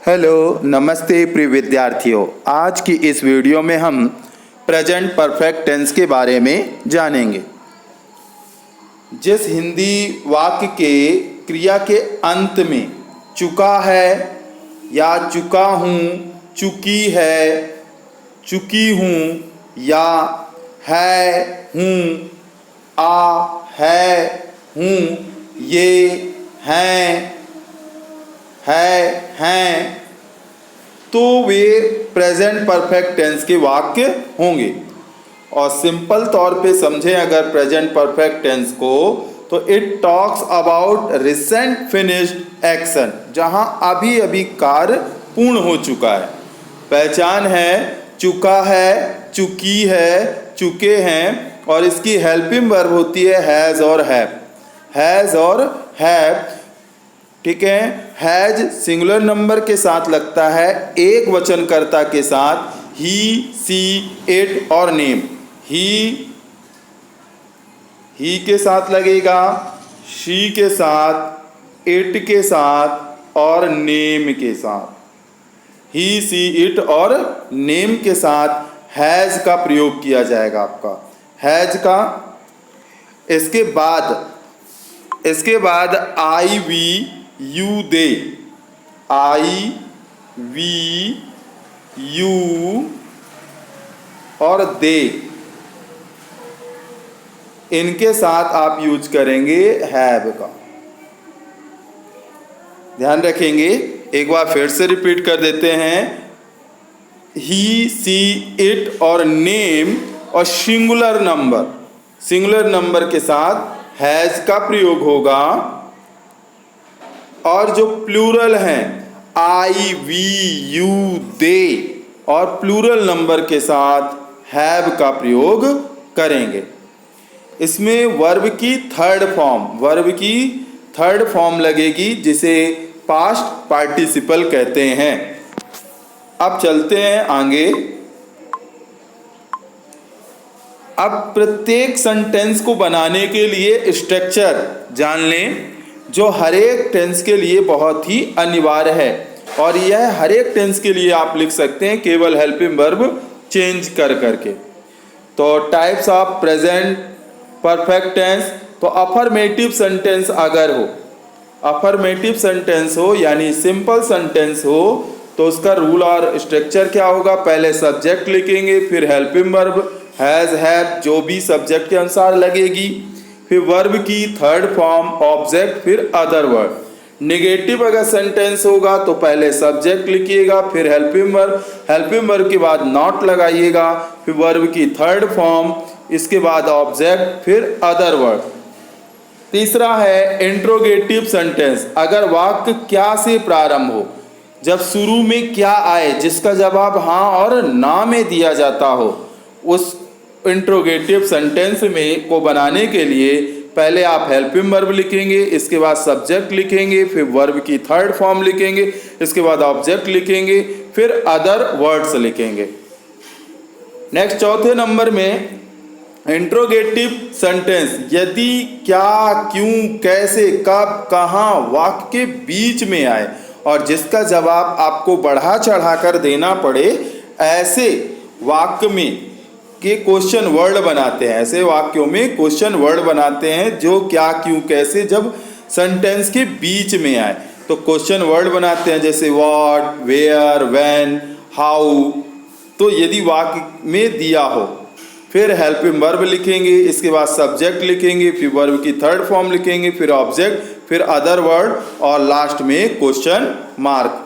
Hello, नमस्ते प्रिय विद्यार्थियों। आज की इस वीडियो में हम प्रेजेंट परफेक्ट टेंस के बारे में जानेंगे। जिस हिंदी वाक्य के क्रिया के अंत में चुका है या चुका हूँ, चुकी है, चुकी हूँ या है, हूँ, आ, है, हूँ, ये, हैं, हैं, तो वे प्रेजेंट परफेक्ट टेंस के वाक्य होंगे। और सिंपल तौर पे समझें अगर प्रेजेंट परफेक्ट टेंस को, तो it talks about recent finished action, जहां अभी अभी कार्य पूर्ण हो चुका है। पहचान है चुका है, चुकी है, चुके हैं, और इसकी हेल्पिंग वर्ब होती है हैज़ और हैव। हैज़ और हैव, ठीक है। हैज सिंगुलर नंबर के साथ लगता है एक वचनकर्ता के साथ ही, सी, इट और नेम। ही के साथ लगेगा, शी के साथ, इट के साथ और नेम के साथ। ही, सी, इट और नेम के साथ हैज का प्रयोग किया जाएगा आपका, हैज का। इसके बाद I, we, you, they. I, we, you और दे, इनके साथ आप यूज करेंगे हैव का। ध्यान रखेंगे, एक बार फिर से रिपीट कर देते हैं। ही, सी, इट और नेम और सिंगुलर नंबर के साथ हैज का प्रयोग होगा। और जो प्लूरल हैं आई, वी, यू, दे और प्लूरल नंबर के साथ हैव का प्रयोग करेंगे। इसमें वर्ब की थर्ड फॉर्म लगेगी, जिसे पास्ट पार्टिसिपल कहते हैं। अब चलते हैं आगे। अब प्रत्येक सेंटेंस को बनाने के लिए स्ट्रक्चर जान लें, जो हर एक टेंस के लिए बहुत ही अनिवार्य है। और यह हर एक टेंस के लिए आप लिख सकते हैं केवल हेल्पिंग वर्ब चेंज कर करके। तो types of present perfect tense, तो अफर्मेटिव सेंटेंस अगर हो, अफर्मेटिव सेंटेंस हो यानी सिंपल सेंटेंस हो, तो उसका रूल और स्ट्रक्चर क्या होगा। पहले सब्जेक्ट लिखेंगे, फिर हेल्पिंग वर्ब हैज, हैव, जो भी सब्जेक्ट के अनुसार लगेगी, फिर वर्ब की थर्ड फॉर्म ऑब्जेक्ट, फिर अदर वर्ड। नेगेटिव अगर सेंटेंस होगा तो पहले सब्जेक्ट लिखिएगा, फिर हेल्पिंग वर्ब के बाद नॉट लगाइएगा, फिर वर्ब की थर्ड फॉर्म, इसके बाद ऑब्जेक्ट, फिर अदर वर्ड। तीसरा है इंट्रोगेटिव सेंटेंस, अगर वाक्य क्या से प्रारंभ हो, जब शुरू में क्या आए जिसका जवाब हाँ और ना में दिया जाता हो, उस इंट्रोगेटिव सेंटेंस में को बनाने के लिए पहले आप हेल्पिंग वर्ब लिखेंगे, इसके बाद सब्जेक्ट लिखेंगे, फिर वर्ब की थर्ड फॉर्म लिखेंगे, इसके बाद ऑब्जेक्ट लिखेंगे, फिर अदर वर्ड्स लिखेंगे। नेक्स्ट चौथे नंबर में इंट्रोगेटिव सेंटेंस, यदि, क्या, क्यों, कैसे, कब, कहाँ वाक्य के बीच में आए और जिसका जवाब आपको बढ़ा चढ़ा कर देना पड़े, ऐसे वाक्य में के क्वेश्चन वर्ड बनाते हैं। ऐसे वाक्यों में क्वेश्चन वर्ड बनाते हैं जो क्या, क्यों, कैसे जब सेंटेंस के बीच में आए तो क्वेश्चन वर्ड बनाते हैं, जैसे व्हाट, वेयर, व्हेन, हाउ। तो यदि वाक्य में दिया हो, फिर हेल्पिंग वर्ब लिखेंगे, इसके बाद सब्जेक्ट लिखेंगे, फिर वर्ब की थर्ड फॉर्म लिखेंगे, फिर ऑब्जेक्ट, फिर अदर वर्ड और लास्ट में क्वेश्चन मार्क।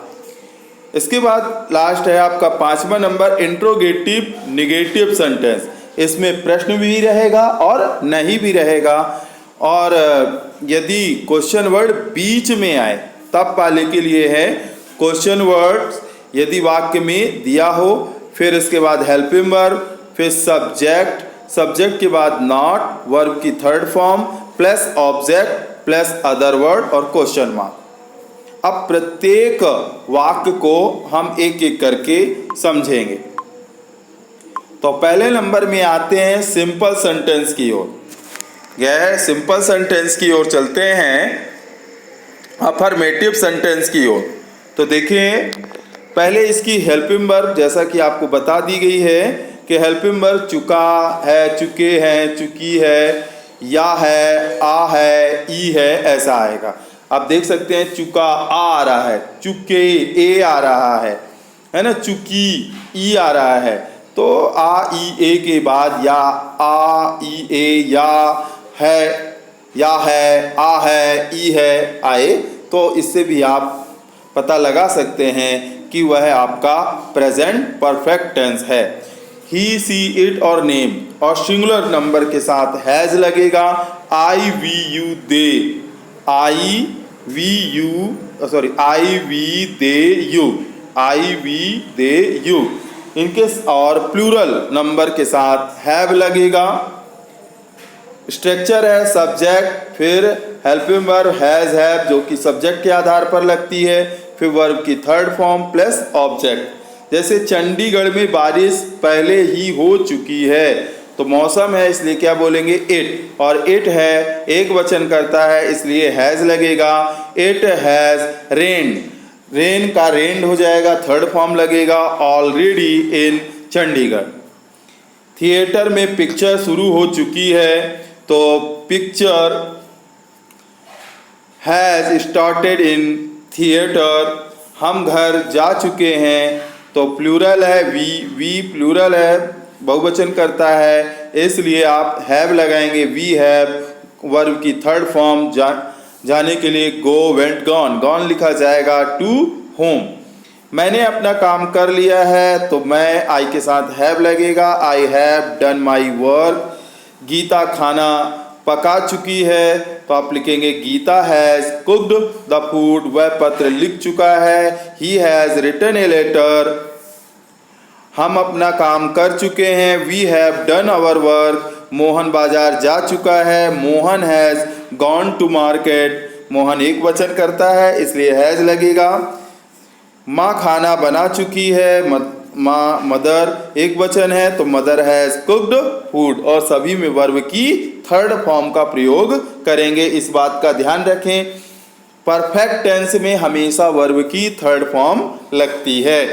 इसके बाद लास्ट है आपका पांचवा नंबर इंट्रोगेटिव नेगेटिव सेंटेंस। इसमें प्रश्न भी रहेगा और नहीं भी रहेगा, और यदि क्वेश्चन वर्ड बीच में आए तब पाले के लिए है क्वेश्चन वर्ड यदि वाक्य में दिया हो, फिर इसके बाद हेल्पिंग वर्ब, फिर सब्जेक्ट के बाद नॉट, वर्ब की third form plus object plus other word और क्वेश्चन मार्क। अब प्रत्येक वाक्य को हम एक एक करके समझेंगे। तो पहले नंबर में आते हैं सिंपल सेंटेंस की ओर। यह सिंपल सेंटेंस की ओर चलते हैं, अफर्मेटिव सेंटेंस की ओर। तो देखिए पहले इसकी हेल्पिंग वर्ब जैसा कि आपको बता दी गई है कि हेल्पिंग वर्ब चुका है, चुके हैं, चुकी है, या है, आ है, ई है, ऐसा आएगा। आप देख सकते हैं चुका आ रहा है, चुके ए आ रहा है ना, चुकी ई आ रहा है। तो आ ई ए के बाद या आ ई ए या है, आ है, ई है आए तो इससे भी आप पता लगा सकते हैं कि वह आपका प्रेजेंट परफेक्ट टेंस है। ही, सी, इट और नेम और सिंगुलर नंबर के साथ हैज लगेगा। I we you they, I we they you इनके और प्लूरल नंबर के साथ हैव लगेगा। स्ट्रक्चर है सब्जेक्ट, फिर हेल्पिंग वर्ब हैज हैव जो कि सब्जेक्ट के आधार पर लगती है, फिर वर्ब की थर्ड फॉर्म प्लस ऑब्जेक्ट। जैसे चंडीगढ़ में बारिश पहले ही हो चुकी है, तो मौसम है इसलिए क्या बोलेंगे इट, और इट है एक वचन करता है इसलिए हैज लगेगा। इट हैज रेन्ड, रेन का रेन्ड हो जाएगा, थर्ड फॉर्म लगेगा ऑलरेडी इन चंडीगढ़। थिएटर में पिक्चर शुरू हो चुकी है, तो picture has started in theatre. हम घर जा चुके हैं, तो प्लूरल है वी प्लूरल है, बहुवचन करता है इसलिए आप हैव लगाएंगे। वी हैव वर्ब की थर्ड फॉर्म जाने के लिए गो, वेंट, गॉन, गॉन लिखा जाएगा टू होम। मैंने अपना काम कर लिया है, तो मैं आई के साथ हैव लगेगा। I have done my work. Geeta खाना पका चुकी है, तो आप लिखेंगे Geeta has cooked the food. वह पत्र लिख चुका है, he has written a letter. हम अपना काम कर चुके हैं, we have done our work. Mohan बाजार जा चुका है, Mohan has gone to market. Mohan एक वचन करता है इसलिए हैज लगेगा। माँ खाना बना चुकी है, माँ मदर एक वचन है तो मदर हैज कुक्ड फूड, और सभी में वर्ब की थर्ड फॉर्म का प्रयोग करेंगे। इस बात का ध्यान रखें, परफेक्ट टेंस में हमेशा वर्ब की थर्ड फॉर्म लगती है।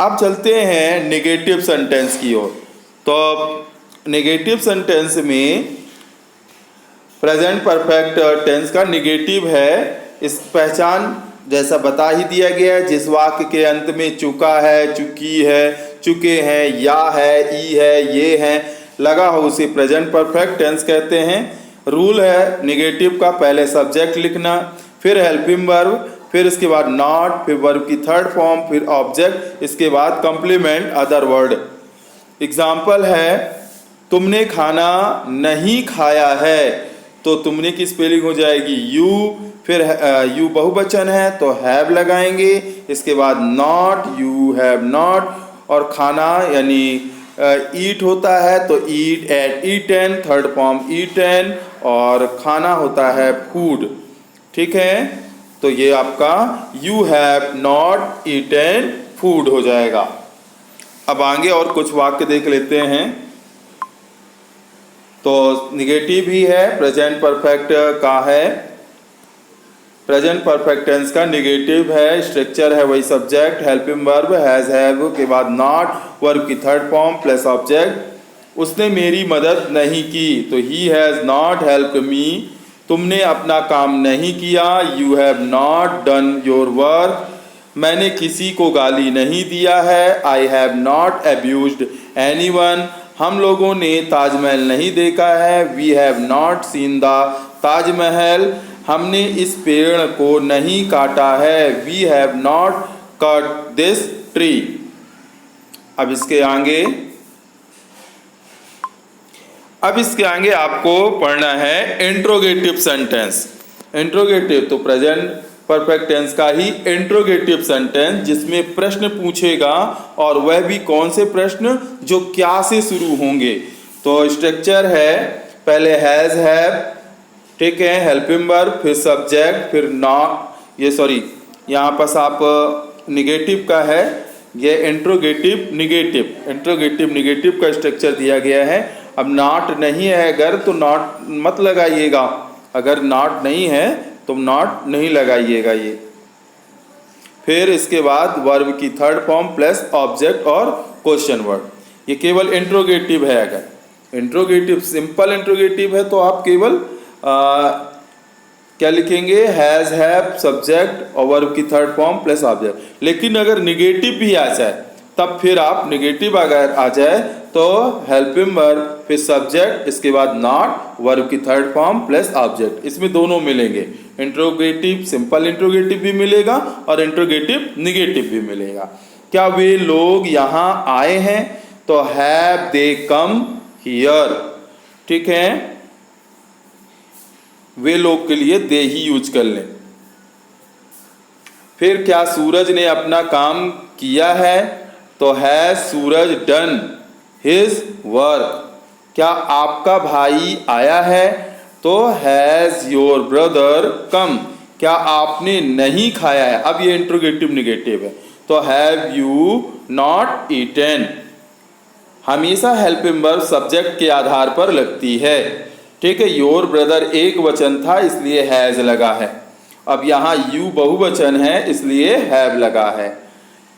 अब चलते हैं नेगेटिव सेंटेंस की ओर। तो नेगेटिव सेंटेंस में प्रेजेंट परफेक्ट टेंस का नेगेटिव है, इस पहचान जैसा बता ही दिया गया है। जिस वाक्य के अंत में चुका है, चुकी है, चुके हैं, या है, ई है, ये है लगा हो उसे प्रेजेंट परफेक्ट टेंस कहते हैं। रूल है नेगेटिव का पहले सब्जेक्ट लिखना, फिर हेल्पिंग वर्ब, फिर इसके बाद नॉट, फिर वर्ब की थर्ड फॉर्म, फिर ऑब्जेक्ट, इसके बाद कंप्लीमेंट अदर वर्ड। एग्जाम्पल है तुमने खाना नहीं खाया है, तो तुमने की स्पेलिंग हो जाएगी यू, फिर यू बहुवचन है तो हैव लगाएंगे, इसके बाद नॉट, यू हैव नॉट, और खाना यानी ईट होता है तो eat, ate, eaten, third form eaten, और खाना होता है फूड। ठीक है, तो ये आपका you have not eaten food हो जाएगा। अब आगे और कुछ वाक्य देख लेते हैं। तो निगेटिव ही है, प्रेजेंट परफेक्ट का है, प्रेजेंट परफेक्ट टेंस का नेगेटिव है। स्ट्रक्चर है वही subject, helping verb has have के बाद नॉट, वर्ब की थर्ड फॉर्म प्लस ऑब्जेक्ट। उसने मेरी मदद नहीं की, तो he has not helped me. तुमने अपना काम नहीं किया, you have not done your work. मैंने किसी को गाली नहीं दिया है, I have not abused anyone. हम लोगों ने ताजमहल नहीं देखा है, we have not seen the Taj Mahal. हमने इस पेड़ को नहीं काटा है, we have not cut this tree. अब इसके आगे आपको पढ़ना है इंट्रोगेटिव सेंटेंस। इंट्रोगेटिव तो प्रेजेंट परफेक्ट टेंस का ही इंट्रोगेटिव सेंटेंस, जिसमें प्रश्न पूछेगा, और वह भी कौन से प्रश्न जो क्या से शुरू होंगे। तो स्ट्रक्चर है पहले हैज हैव, ठीक है, हेल्पिंग वर्ब, फिर सब्जेक्ट, फिर नॉट, ये सॉरी यहाँ पास आप निगेटिव का है, ये इंट्रोगेटिव निगेटिव का स्ट्रक्चर दिया गया है। अब नॉट नहीं है अगर, तो नॉट मत लगाइएगा, अगर नॉट नहीं है तो नॉट नहीं लगाइएगा। ये फिर इसके बाद वर्ब की थर्ड फॉर्म प्लस ऑब्जेक्ट और क्वेश्चन वर्ड। ये केवल इंट्रोगेटिव है। अगर इंट्रोगेटिव सिंपल इंट्रोगेटिव है तो आप केवल क्या लिखेंगे, हैज़ हैव सब्जेक्ट और वर्ब की थर्ड फॉर्म प्लस ऑब्जेक्ट। लेकिन अगर निगेटिव भी आ जाए तब फिर आप निगेटिव अगर आ जाए तो हेल्पिंग वर्ब फिर सब्जेक्ट इसके बाद नॉट वर्ब की थर्ड फॉर्म प्लस ऑब्जेक्ट, इसमें दोनों मिलेंगे। इंट्रोगेटिव सिंपल इंट्रोगेटिव भी मिलेगा और इंट्रोगेटिव निगेटिव भी मिलेगा। क्या वे लोग यहाँ आए हैं, तो हैव दे कम हियर। ठीक है, वे लोग के लिए दे ही यूज कर लें। फिर क्या सूरज ने अपना काम किया है, तो has Suraj done his work. क्या आपका भाई आया है, तो हैज योर ब्रदर कम। क्या आपने नहीं खाया है, अब ये इंट्रोगेटिव निगेटिव है, तो हैव यू नॉट ईटन। हमेशा हेल्पिंग वर्ब सब्जेक्ट के आधार पर लगती है। ठीक है, योर ब्रदर एक वचन था इसलिए हैज लगा है। अब यहाँ यू बहुवचन है इसलिए हैव लगा है।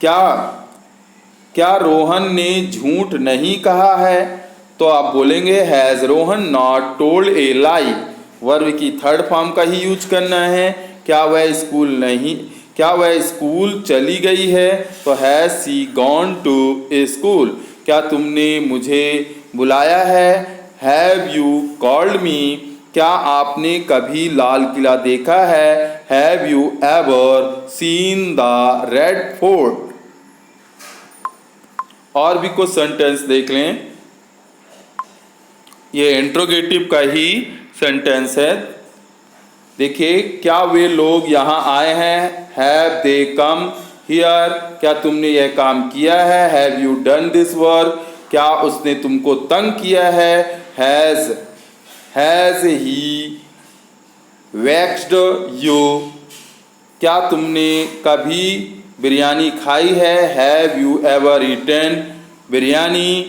क्या रोहन ने झूठ नहीं कहा है, तो आप बोलेंगे has Rohan not told A lie. Verb की थर्ड फॉर्म का ही यूज करना है। क्या वह स्कूल चली गई है, तो has she gone to a school. क्या तुमने मुझे बुलाया है, हैव यू कॉल्ड मी। क्या आपने कभी लाल किला देखा है, have you ever seen the red fort. और भी कुछ सेंटेंस देख लें, ये इंट्रोगेटिव का ही सेंटेंस है। देखिए, क्या वे लोग यहाँ आए हैं, हैव दे कम हियर। क्या तुमने यह काम किया है, have you done this work. क्या उसने तुमको तंग किया है, हैज ही वैक्स्ड यू। क्या तुमने कभी बिरयानी खाई है, have you ever eaten biryani.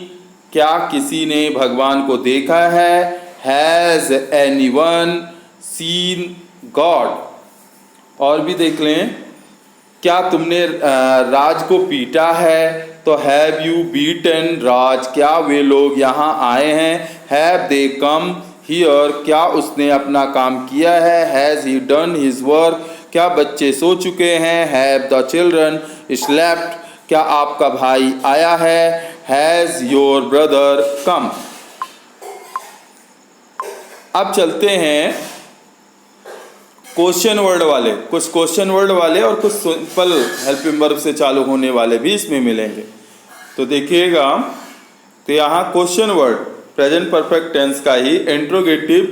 क्या किसी ने भगवान को देखा है, हैज एनीवन सीन गॉड। और भी देख लें, क्या तुमने राज को पीटा है, तो हैव यू बीटन राज। क्या वे लोग यहाँ आए हैं, हैव दे कम हियर। क्या उसने अपना काम किया है, has he done his work. क्या बच्चे सो चुके हैं, हैव द चिल्ड्रन स्लेप्ट। क्या आपका भाई आया है, हैज योर ब्रदर कम। अब चलते हैं क्वेश्चन वर्ड वाले। कुछ क्वेश्चन वर्ड वाले और कुछ सिंपल हेल्पिंग वर्ब से चालू होने वाले भी इसमें मिलेंगे। तो देखिएगा, तो यहाँ question word present perfect tense का ही इंट्रोगेटिव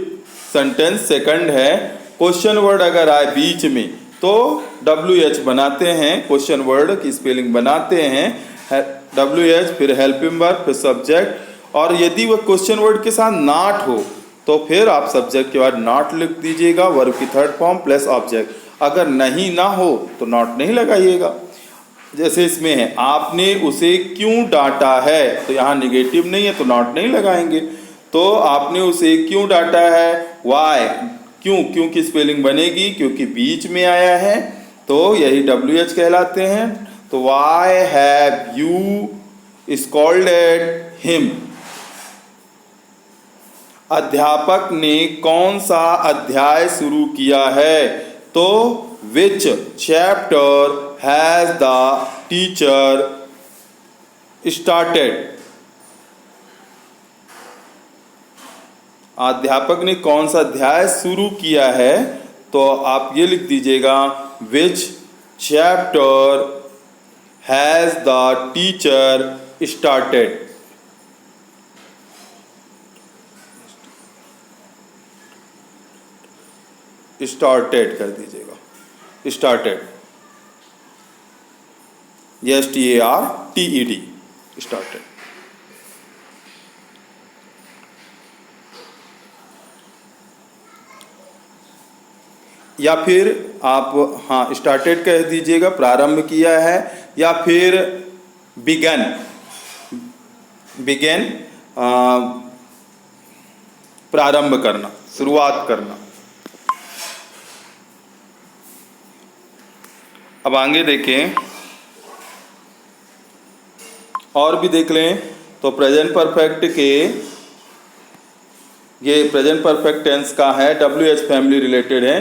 सेंटेंस सेकंड है। क्वेश्चन वर्ड अगर आए बीच में तो WH बनाते हैं, क्वेश्चन वर्ड की स्पेलिंग बनाते हैं WH, फिर हेल्पिंग वर्ब, फिर सब्जेक्ट। और यदि वह क्वेश्चन वर्ड के साथ नॉट हो तो फिर आप सब्जेक्ट के बाद नॉट लिख दीजिएगा, वर्ब की थर्ड फॉर्म प्लस ऑब्जेक्ट। अगर नहीं ना हो तो नॉट नहीं लगाइएगा। जैसे इसमें है, आपने उसे क्यों डांटा है, तो यहाँ निगेटिव नहीं है तो नॉट नहीं लगाएंगे। तो आपने उसे क्यों डांटा है, वाई। क्यों की स्पेलिंग बनेगी क्योंकि बीच में आया है, तो यही WH कहलाते हैं। तो why have you scolded him. अध्यापक ने कौन सा अध्याय शुरू किया है, तो विच chapter has the teacher started. अध्यापक ने कौन सा अध्याय शुरू किया है, तो आप ये लिख दीजिएगा, विच chapter has the teacher started. Started कर दीजिएगा, स्टार्टेड, STARTED, स्टार्टेड। या फिर आप हाँ स्टार्टेड कह दीजिएगा, प्रारंभ किया है, या फिर बिगन प्रारंभ करना, शुरुआत करना। अब आगे देखें और भी देख लें तो प्रेजेंट परफेक्ट के ये प्रेजेंट परफेक्ट टेंस का है, WH फैमिली रिलेटेड है।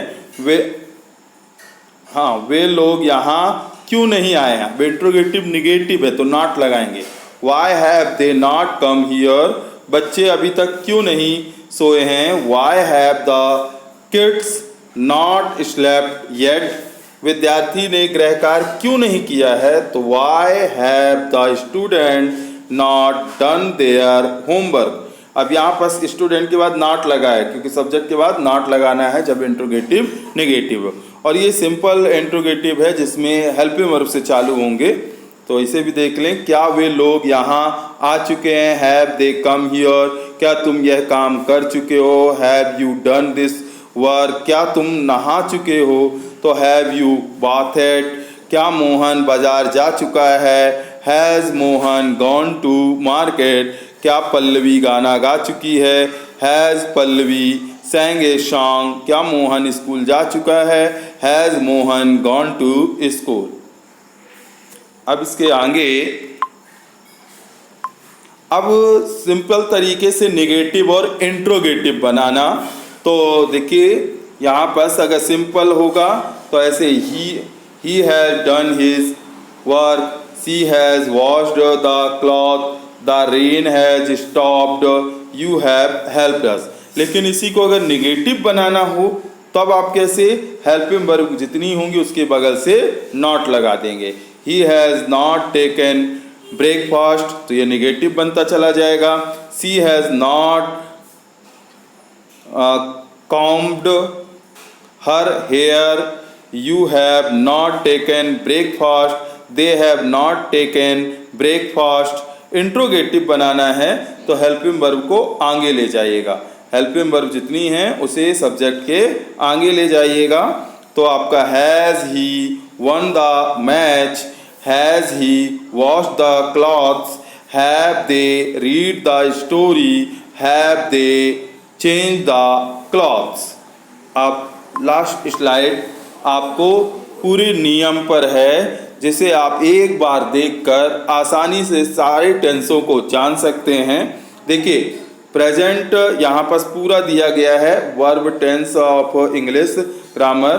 वे लोग यहाँ क्यों नहीं आए हैं, इंट्रोगेटिव निगेटिव है तो नॉट लगाएंगे। Why have they not come here, बच्चे अभी तक क्यों नहीं सोए हैं। Why have the kids not slept yet, विद्यार्थी ने गृह कार्य क्यों नहीं किया है, तो why have the student not done their homework. अब यहाँ पर स्टूडेंट के बाद नॉट लगा है क्योंकि सब्जेक्ट के बाद नॉट लगाना है जब इंट्रोगेटिव नेगेटिव। और ये सिंपल इंट्रोगेटिव है जिसमें हेल्पिंग वर्ब से चालू होंगे, तो इसे भी देख लें। क्या वे लोग यहाँ आ चुके हैं, हैव दे कम हियर, क्या तुम यह काम कर चुके हो, have you done this work, क्या तुम नहा चुके हो, तो हैव यू बाथेड, क्या मोहन बाजार जा चुका है, has Mohan gone to market, क्या पल्लवी गाना गा चुकी है, has Pallavi sang a song, क्या मोहन स्कूल जा चुका है, has Mohan gone to school. अब इसके आगे अब सिंपल तरीके से नेगेटिव और इंट्रोगेटिव बनाना, तो देखिए यहाँ पर अगर सिंपल होगा तो ऐसे he has done his work, she has washed the cloth, the rain has stopped, you have helped अस। लेकिन इसी को अगर निगेटिव बनाना हो तब आप कैसे, हेल्पिंग वर्ब जितनी होंगी उसके बगल से नॉट लगा देंगे। He has not taken breakfast, तो ये निगेटिव बनता चला जाएगा। She has not combed her hair, you have not taken breakfast, they have not taken breakfast. Interrogative बनाना है तो हेल्पिंग वर्ब को आगे ले जाइएगा, हेल्पिंग वर्ब जितनी है उसे सब्जेक्ट के आगे ले जाइएगा। तो आपका has he one the match, has he wash the clothes, have they read the story, have they change the clothes. अब लास्ट स्लाइड आपको पूरे नियम पर है जिसे आप एक बार देखकर आसानी से सारे टेंसों को जान सकते हैं। देखिए प्रेजेंट यहाँ पर पूरा दिया गया है, verb tense of English grammar.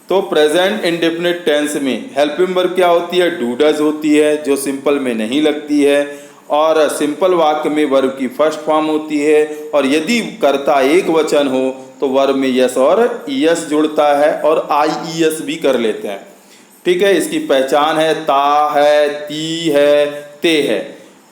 तो प्रेजेंट इंडेफिनिट टेंस में हेल्पिंग वर्ब क्या होती है, डू डज होती है जो सिंपल में नहीं लगती है, और सिंपल वाक्य में वर्ब की फर्स्ट फॉर्म होती है, और यदि कर्ता एक वचन हो तो वर्ब में यस और ईएस जुड़ता है और आईईएस भी कर लेते हैं। ठीक है, इसकी पहचान है ता है, ती है, ते है।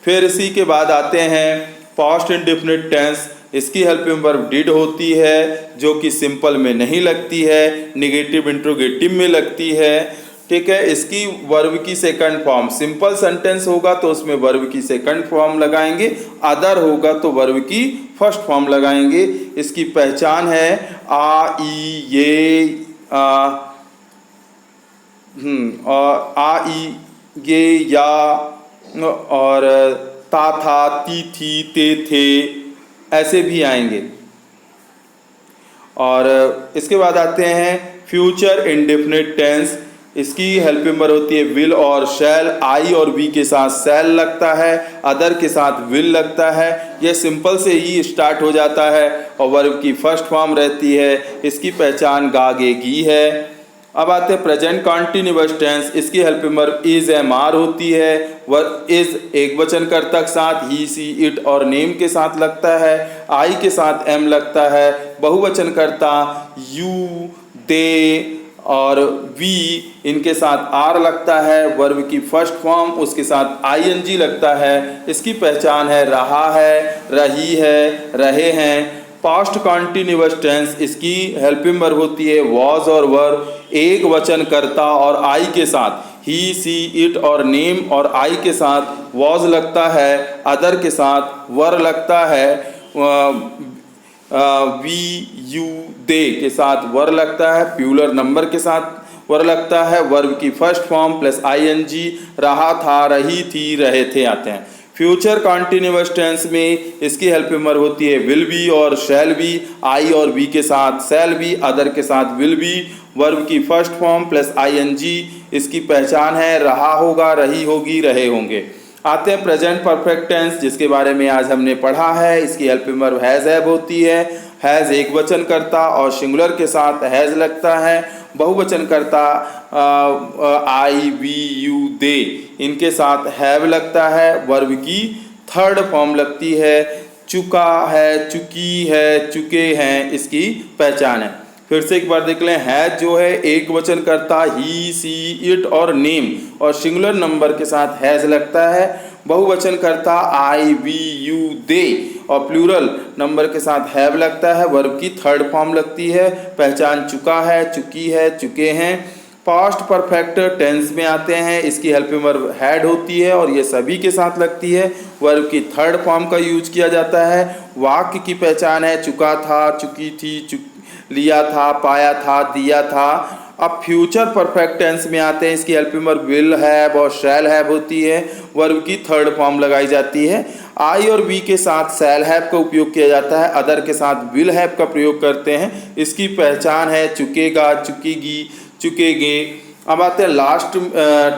फिर इसी के बाद आते हैं पास्ट इंडेफिनिट टेंस, इसकी हेल्पिंग वर्ब डिड होती है जो कि सिंपल में नहीं लगती है, निगेटिव इंट्रोगेटिव में लगती है। ठीक है, इसकी वर्ब की सेकंड फॉर्म, सिंपल सेंटेंस होगा तो उसमें वर्ब की सेकंड फॉर्म लगाएंगे, अदर होगा तो वर्ब की फर्स्ट फॉर्म लगाएंगे। इसकी पहचान है आ ई ये और आ ई ये या, और ता था, ती थी, ते थे, ऐसे भी आएंगे। और इसके बाद आते हैं फ्यूचर इंडेफिनिट टेंस, इसकी हेल्पिंग वर्ब होती है विल और शैल, आई और वी के साथ शैल लगता है, अदर के साथ विल लगता है। यह सिंपल से ही स्टार्ट हो जाता है और वर्ब की फर्स्ट फॉर्म रहती है, इसकी पहचान गागेगी है। अब आते हैं प्रेजेंट कॉन्टिन्यूअस टेंस, इसकी helping verb is am are होती है, वर्ब इज एक वचन कर्ता के साथ ही सी इट और नेम के साथ लगता है, आई के साथ एम लगता है, बहुवचन कर्ता यू दे और वी इनके साथ आर लगता है, वर्ब की फर्स्ट फॉर्म उसके साथ आईएनजी लगता है। इसकी पहचान है रहा है, रही है, रहे हैं। पास्ट कॉन्टिन्यूअस टेंस, इसकी हेल्पिंग वर्ब होती है वॉज और वर, एक वचन कर्ता और आई के साथ ही सी इट और नेम और आई के साथ वॉज लगता है, अदर के साथ वर लगता है, वी यू दे के साथ वर लगता है, प्यूलर नंबर के साथ वर लगता है, वर्ब की फर्स्ट फॉर्म प्लस आईएनजी, रहा था, रही थी, रहे थे आते हैं। फ्यूचर कॉन्टिन्यूअस टेंस में इसकी हेल्प में वर्ब होती है विल बी और शैल बी, आई और बी के साथ शैल बी, अदर के साथ विल बी, वर्ब की फर्स्ट फॉर्म प्लस आईएनजी। इसकी पहचान है रहा होगा, रही होगी, रहे होंगे। आते हैं प्रेजेंट परफेक्ट टेंस, जिसके बारे में आज हमने पढ़ा है। इसकी हेल्प में वर्ब हैज हैव होती है। हैज एक वचन करता और सिंगुलर के साथ हैज लगता है। बहुवचन करता आई वी यू दे इनके साथ हैव लगता है। वर्ब की थर्ड फॉर्म लगती है। चुका है, चुकी है, चुके हैं, इसकी पहचान है। फिर से एक बार देख लें। हैज जो है एक वचन करता ही, सी, इट और नेम और सिंगुलर नंबर के साथ हैज लगता है। बहुवचन करता आई वी यू दे और प्लूरल नंबर के साथ हैव लगता है। वर्ब की थर्ड फॉर्म लगती है। पहचान चुका है, चुकी है, चुके हैं। पास्ट परफेक्ट टेंस में आते हैं। इसकी हेल्प में वर्ब हैड होती है और ये सभी के साथ लगती है। वर्ब की थर्ड फॉर्म का यूज किया जाता है। वाक्य की पहचान है चुका था, चुकी थी, लिया था, पाया था, दिया था। अब फ्यूचर परफेक्ट टेंस में आते हैं। इसकी हेल्प में वर्ब विल हैव और शैल हैव होती है। वर्ब की थर्ड फॉर्म लगाई जाती है। आई और बी के साथ शैल हैव का उपयोग किया जाता है। अदर के साथ विल हैव का प्रयोग करते हैं। इसकी पहचान है चुकेगा, चुकेगी, चुकेगे। अब आते हैं लास्ट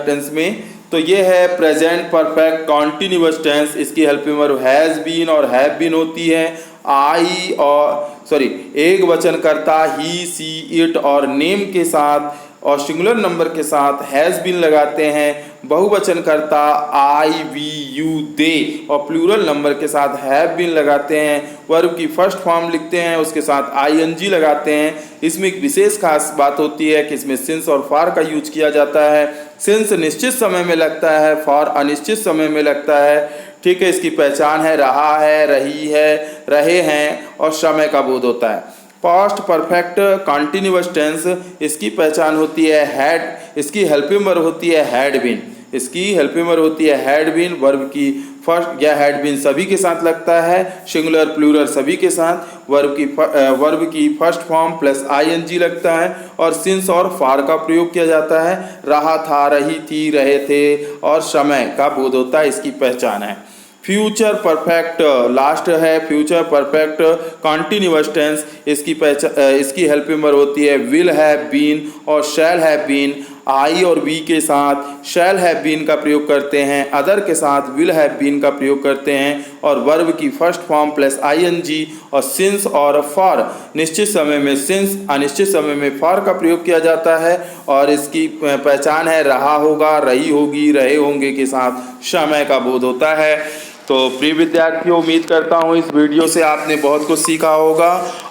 टेंस में, तो ये है प्रेजेंट परफेक्ट कॉन्टिन्यूअस टेंस। इसकी हेल्प में वर्ब हैज बीन और हैव बीन होती है। आई और एक वचन करता ही, सी, इट और नेम के साथ और सिंगुलर नंबर के साथ हैज बीन लगाते हैं। बहुवचन करता आई वी यू दे और प्लूरल नंबर के साथ हैव बीन लगाते हैं। वर्ब की फर्स्ट फॉर्म लिखते हैं, उसके साथ आईएनजी लगाते हैं। इसमें एक विशेष खास बात होती है कि इसमें सिंस और फॉर का यूज किया जाता है। सिंस निश्चित समय में लगता है, फॉर अनिश्चित समय में लगता है। ठीक है, इसकी पहचान है रहा है, रही है, रहे हैं और समय का बोध होता है। पास्ट परफेक्ट कॉन्टिन्यूअस टेंस, इसकी पहचान होती है हैड। इसकी हेल्पिंग वर्ब होती है हैड बीन। इसकी हेल्पिंग वर्ब होती है हैड बीन। वर्ब की फर्स्ट या हैड बीन सभी के साथ लगता है, सिंगुलर प्लूरल सभी के साथ। वर्ब की फर्स्ट फॉर्म प्लस आईएनजी लगता है और सिंस और फॉर का प्रयोग किया जाता है। रहा था, रही थी, रहे थे और समय का बोध होता है। इसकी पहचान है। फ्यूचर परफेक्ट लास्ट है। फ्यूचर परफेक्ट कॉन्टिन्यूअस टेंस, इसकी हेल्पिंग वर्ब होती है विल हैव बीन और शैल हैव बीन। आई और बी के साथ शैल हैव बीन का प्रयोग करते हैं। अदर के साथ विल हैव बीन का प्रयोग करते हैं और वर्ब की फर्स्ट फॉर्म प्लस आईएनजी और सिंस और फॉर निश्चित समय में सिंस, अनिश्चित समय में फॉर का प्रयोग किया जाता है और इसकी पहचान है रहा होगा, रही होगी, रहे होंगे के साथ समय का बोध होता है। तो प्रिय विद्यार्थियों, उम्मीद करता हूँ इस वीडियो से आपने बहुत कुछ सीखा होगा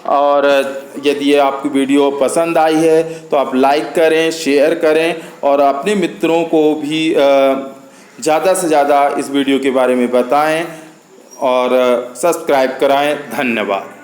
और यदि ये आपकी वीडियो पसंद आई है तो आप लाइक करें, शेयर करें और अपने मित्रों को भी ज़्यादा से ज़्यादा इस वीडियो के बारे में बताएं और सब्सक्राइब कराएं। धन्यवाद।